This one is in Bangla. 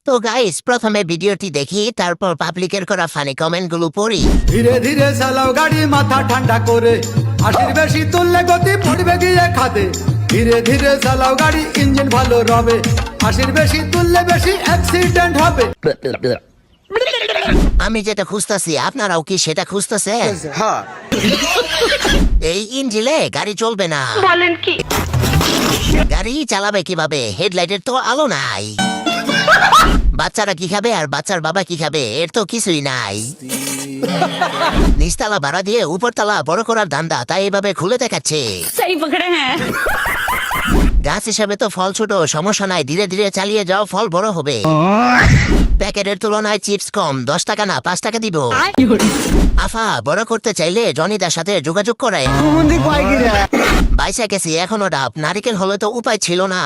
তো গাইস প্রথমে ভিডিওটি দেখি, তারপর পাবলিকের করা ফানি কমেন্ট গুলো পড়ি। ধীরে ধীরে চালাও গাড়ি, মাথা ঠান্ডা করে, আশির বেশি তুললে গতি পড়বে গিয়ে খাদে। ধীরে ধীরে চালাও গাড়ি, ইঞ্জিন ভালো রবে, আশির বেশি তুললে বেশি অ্যাক্সিডেন্ট হবে। আমি যেটা খুঁজতেছি আপনারাও কি সেটা খুঁজতেছেন? হ্যাঁ, এই ইঞ্জিনে গাড়ি চলবে না। বলেন কি? গাড়ি চালাবে কিভাবে? হেডলাইটের তো আলো নাই। বাচ্চারা কি খাবে আর বাচ্চার বাবা কি খাবে? এর তো কিছুই নাই। নিচতলা ভাড়া দিয়ে উপরতলা বড় করার ধান্দা, তাই এভাবে খুলে দেখাচ্ছে। सही पकड़े हैं। গাছ হিসাবে তো ফল ছোট, সমস্যা নাই, ধীরে ধীরে চালিয়ে যাও, ফল বড় হবে। প্যাকেটের তুলনায় চিপস কম, 10 টাকা না 5 টাকা দিব। আফা বড় করতে চাইলে জনিদার সাথে যোগাযোগ করে। বাইসা গেছি এখনো ডাব, নারিকেল হলে তো উপায় ছিল না।